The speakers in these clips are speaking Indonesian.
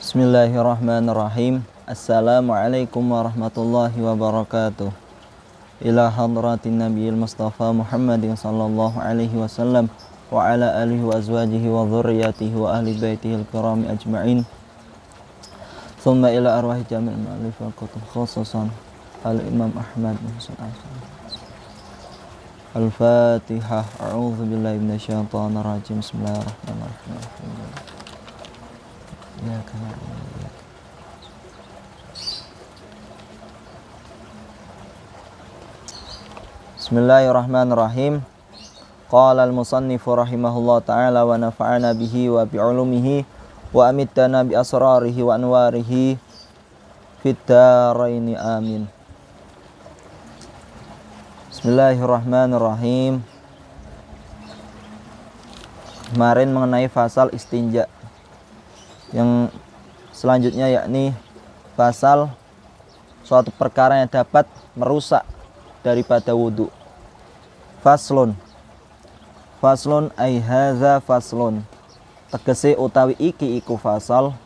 Bismillahirrahmanirrahim. Assalamualaikum warahmatullahi wabarakatuh. Ila hadratin nabiyil mustafa Muhammadin sallallahu alaihi wasallam wa ala alihi wa azwajihi wa dhurriyyatihi wa ahli baitihi al-kirami ajma'in. Thumma ila arwahi jami'il mu'allif wal kutub khususan al-Imam Ahmad bin Sulaiman. Al-Fatihah. A'udzu billahi minasyaitonir rajim. Bismillahirrahmanirrahim. Ya kana. Bismillahirrahmanirrahim. Qala al-musannifu rahimahullah ta'ala wa nafa'ana bihi wa bi'ulumihi wa amittana bi asrarihi wa anwarihi fid dharaini amin. Bismillahirrahmanirrahim. Kemarin mengenai fasal istinja. Yang selanjutnya yakni fasal suatu perkara yang dapat merusak daripada wudu. Faslun. Faslun ay hadza faslun. Tegese utawi iki iku fasal.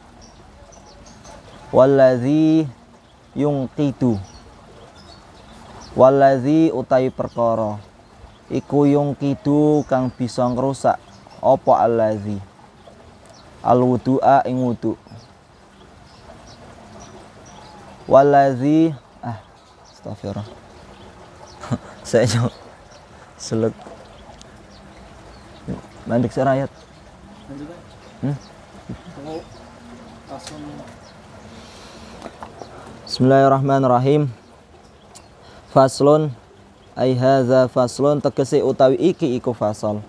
Wallazi yungqidu. Wallazi utawi perkara iku yungqidu kang bisa ngrusak apa allazi alwudu'a ing wudu. Wallazi astagfirullah. Saya selek mandek serayat. Bismillahirrahmanirrahim. Faslun ay hadza faslun tegese utawi iki iku fasal.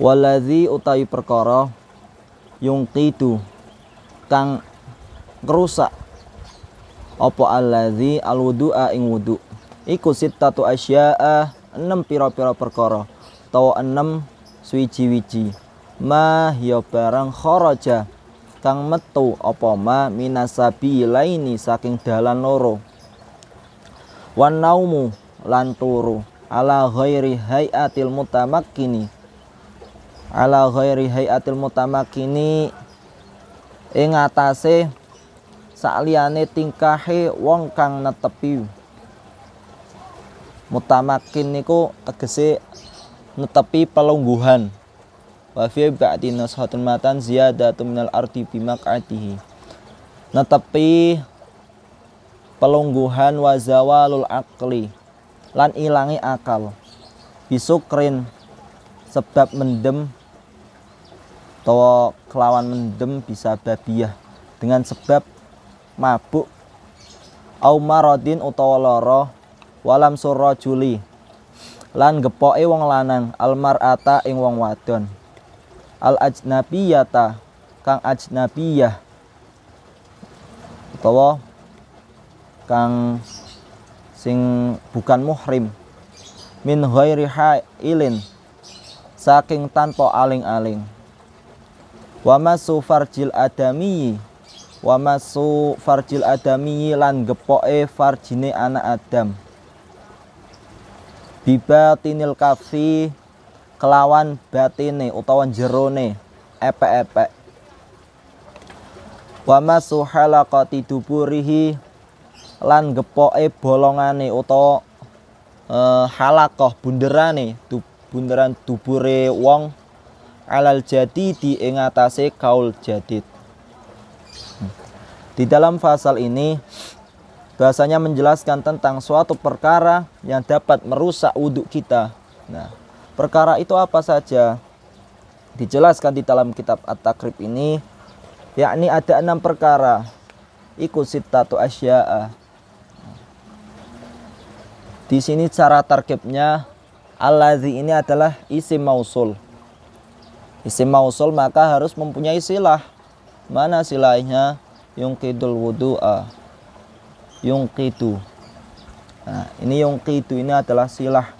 Wallazi utawi perkara yungqidu kang ngrusak apa allazi alwudu'a ing wudu. Iku sittatu asya'a 6 pira-pira perkara utawa 6 suwiji-wiji. Ma ya barang kharaja kang metu apa ma minasabi laini saking dalan loro. Wan naumu lan turu ala ghairi hayatil mutamakkini. Ala ghairi hayatil mutamakkini ing atase saliyane tingkahe wong kang netepi. Mutamakkin niku tegese netepi pelungguhan. Wa fi ba'di nashatun matan ziyadatu minal ardi bimaq'atihi. Netepi pelungguhan wa zawalul aqli lan ilangi akal. Bisukrin sebab mendem atau kelawan mendem bisa babiyah dengan sebab mabuk au maradin utawa lara walam surrajuli lan gepoke wong lanang almar'ata ing wong wadon al ajnabiyata kang ajnabiyah utawa kang sing bukan muhrim min ghairi hailin saking tanpa aling-aling. Wa masu farjil adami wa masu farjil adami lan gepoke farjine anak Adam. Bibatinil kafi kelawan batine utawa jerone epek-epek. Wa masu halaqati duburihi lan gepoke bolongane utawa halaqah bunderane bunderan dubure wong alal jadidi ing atase kaul jadid. Di dalam fasal ini bahasanya menjelaskan tentang suatu perkara yang dapat merusak wudhu kita. Nah, perkara itu apa saja? Dijelaskan di dalam kitab At-Takrib ini, yakni ada 6 perkara. Iku sittatu asya'a. Di sini cara tarkibnya allazi ini adalah isim mausul. Isim mausul maka harus mempunyai silah. Mana silahnya? Yungqidul wudu'a. Yungqidu. Nah, ini yungqidu ini adalah silah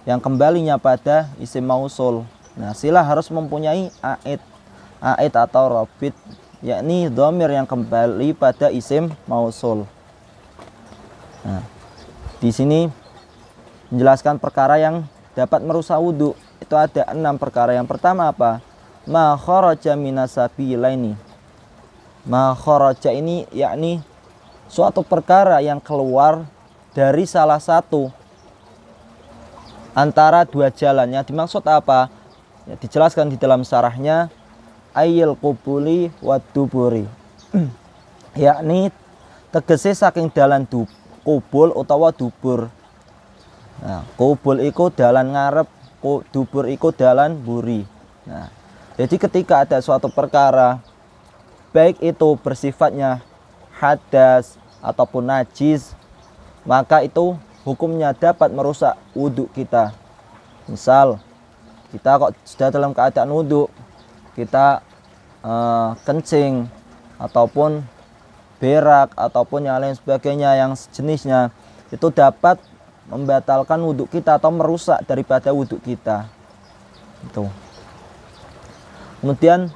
yang kembalinya pada isim mausul. Nah, silah harus mempunyai aid atau rabit, yakni dhamir yang kembali pada isim mausul. Nah, di sini menjelaskan perkara yang dapat merusak wudhu. Itu ada 6 perkara. Yang pertama apa? Ma kharaja minasabilaini. Ma kharaja ini yakni suatu perkara yang keluar dari salah satu antara dua jalan. Yang dimaksud apa? Ya, dijelaskan di dalam syarahnya, ayil qubuli wad duburi. Yakni tegese saking dalan kubul utawa dubur. Nah, kubul iku dalan ngarep, dubur iku dalan buri. Nah, jadi ketika ada suatu perkara baik itu bersifatnya hadas ataupun najis, maka itu hukumnya dapat merusak wudhu kita. Misal kita kok sudah dalam keadaan wudhu, kita kencing ataupun berak ataupun yang lain sebagainya yang sejenisnya, itu dapat membatalkan wudhu kita atau merusak daripada wudhu kita. Itu. Kemudian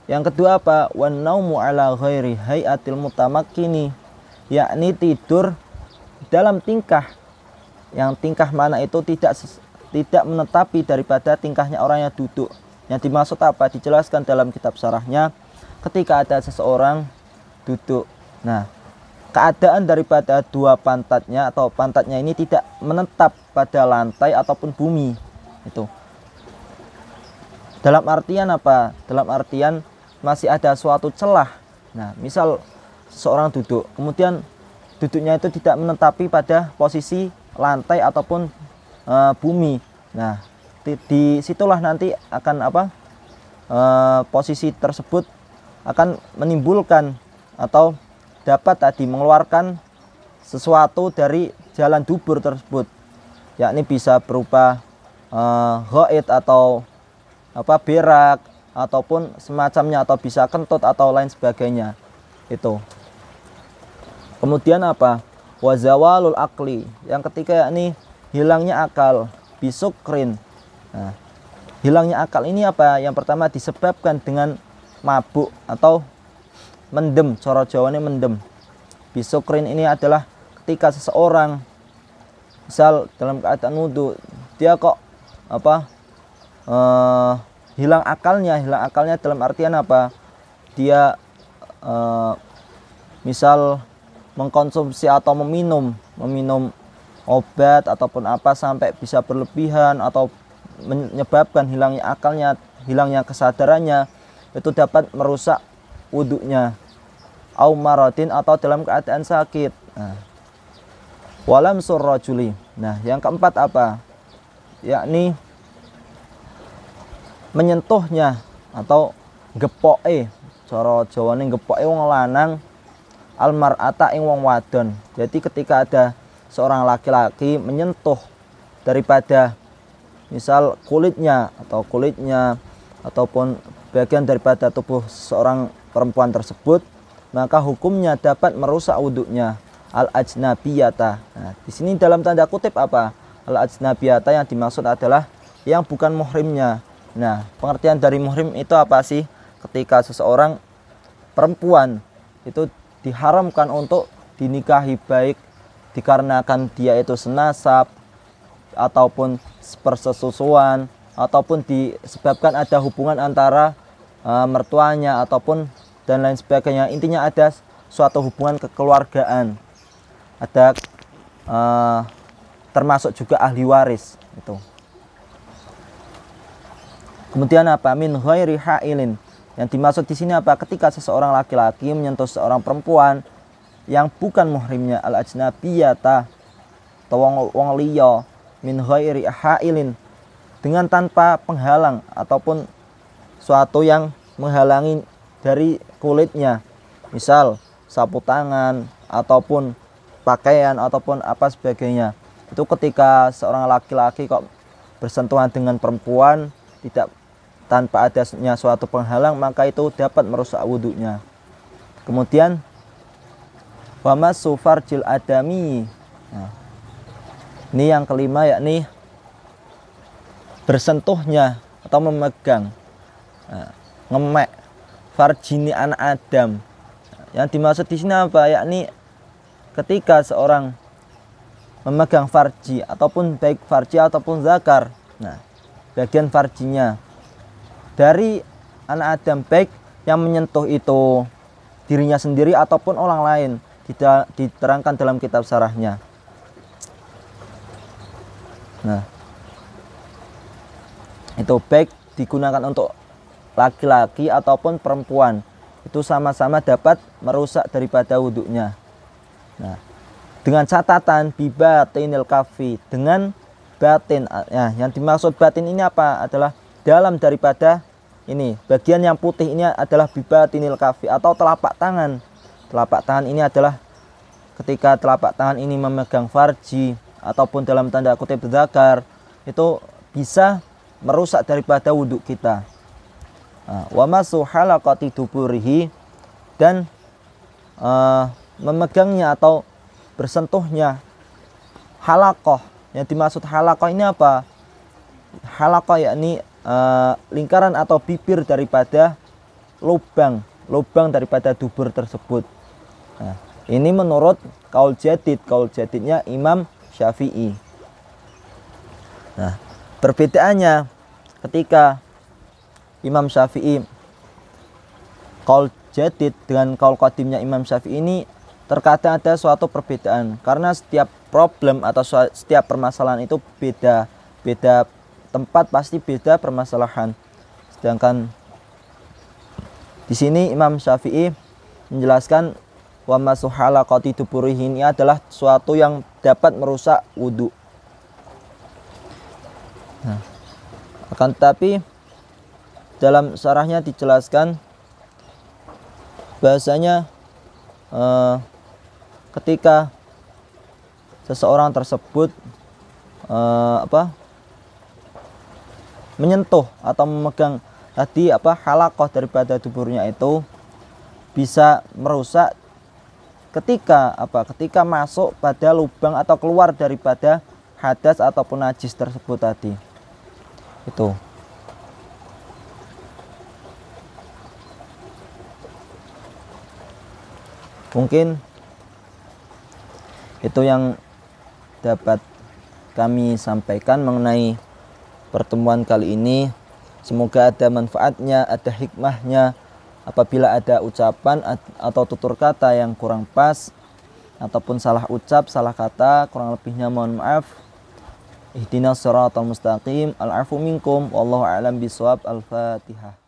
yang kedua apa? Wan naumu ala ghairi hayatil mutamakkini, yakni tidur dalam tingkah yang tingkah mana itu tidak menetapi daripada tingkahnya orang yang duduk. Yang dimaksud apa? Dijelaskan dalam kitab syarahnya, ketika ada seseorang duduk. Nah, keadaan daripada dua pantatnya atau pantatnya ini tidak menetap pada lantai ataupun bumi. Itu. Dalam artian apa? Dalam artian masih ada suatu celah. Nah, misal seseorang duduk, kemudian duduknya itu tidak menetapi pada posisi lantai ataupun bumi. Nah, di situlah nanti akan apa? Posisi tersebut akan menimbulkan atau dapat tadi mengeluarkan sesuatu dari jalan dubur tersebut, yakni bisa berupa ghaid atau apa berak ataupun semacamnya, atau bisa kentut atau lain sebagainya. Itu. Kemudian apa? Wazawalul akli, yang ketiga yakni hilangnya akal, bisukrin. Nah, hilangnya akal ini apa? Yang pertama disebabkan dengan mabuk atau mendem, cara Jawanya mendem. Bisukrin ini adalah ketika seseorang misal dalam keadaan wudhu, dia kok apa hilang akalnya dalam artian apa? Dia misal mengkonsumsi atau meminum obat ataupun apa sampai bisa berlebihan atau menyebabkan hilangnya akalnya, hilangnya kesadarannya, itu dapat merusak wudhunya. Au maradin, atau dalam keadaan sakit. Nah, walam surrajuli. Nah, yang keempat apa? Yakni menyentuhnya atau gepoke, cara Jawane gepoke wong lanang almar'ata ing wong wadon. Jadi ketika ada seorang laki-laki menyentuh daripada misal kulitnya ataupun bagian daripada tubuh seorang perempuan tersebut, maka hukumnya dapat merusak wudhunya. Al-ajnabiyata. Nah, di sini dalam tanda kutip apa? Al-ajnabiyata yang dimaksud adalah yang bukan muhrimnya. Nah, pengertian dari muhrim itu apa sih? Ketika seseorang perempuan itu diharamkan untuk dinikahi, baik dikarenakan dia itu senasab ataupun persesusuan ataupun disebabkan ada hubungan antara mertuanya ataupun dan lain sebagainya. Intinya ada suatu hubungan kekeluargaan, ada termasuk juga ahli waris itu. Kemudian apa? Min ghairi ha'ilin, yang dimaksud di sini apa? Ketika seseorang laki-laki menyentuh seorang perempuan yang bukan muhrimnya, al ajnabiyata atau wong liya, min ghairi ha'ilin, dengan tanpa penghalang ataupun suatu yang menghalangi dari kulitnya, misal sapu tangan ataupun pakaian ataupun apa sebagainya. Itu ketika seorang laki-laki kok bersentuhan dengan perempuan tidak tanpa adanya suatu penghalang, maka itu dapat merusak wudhunya. Kemudian wamassu farjil adami. Nah, ini yang kelima, yakni bersentuhnya atau memegang, ngemek farjini anak Adam. Yang dimaksud di sini apa? Yakni ketika seorang memegang farji ataupun baik farji ataupun zakar, nah bagian farjinya dari anak Adam, baik yang menyentuh itu dirinya sendiri ataupun orang lain, tidak diterangkan dalam kitab syarahnya. Nah, itu baik digunakan untuk laki-laki ataupun perempuan, itu sama-sama dapat merusak daripada wudhunya. Nah, dengan catatan bibatinil kafi, dengan batin. Ya, yang dimaksud batin ini apa? Adalah dalam daripada ini, bagian yang putih ini adalah bibatinil kafi atau telapak tangan. Telapak tangan ini adalah ketika telapak tangan ini memegang farji ataupun dalam tanda kutip dzakar, itu bisa merusak daripada wudhu kita. Wa masu halaqati duburihi, dan memegangnya atau bersentuhnya halaqah. Yang dimaksud halaqah ini apa? Halaqah yakni lingkaran atau bibir daripada lubang daripada dubur tersebut. Nah, ini menurut kaul jadidnya Imam Syafi'i. Nah, perbedaannya ketika Imam Syafi'i kaul jadid dengan kaul qadimnya Imam Syafi'i ini terkadang ada suatu perbedaan, karena setiap problem atau setiap permasalahan itu beda tempat, pasti beda permasalahan. Sedangkan di sini Imam Syafi'i menjelaskan wa masuhalaqati duburihi ini adalah suatu yang dapat merusak wudhu. Nah, akan tetapi dalam syarahnya dijelaskan bahasanya ketika seseorang tersebut menyentuh atau memegang tadi halaqah daripada duburnya, itu bisa merusak ketika masuk pada lubang atau keluar daripada hadas ataupun najis tersebut tadi. Itu. Mungkin itu yang dapat kami sampaikan mengenai pertemuan kali ini. Semoga ada manfaatnya, ada hikmahnya. Apabila ada ucapan atau tutur kata yang kurang pas ataupun salah ucap, salah kata, kurang lebihnya mohon maaf. Ihdinas siratal mustaqim. Al-'afwu minkum wallahu a'lam bishawab. Al-Fatihah.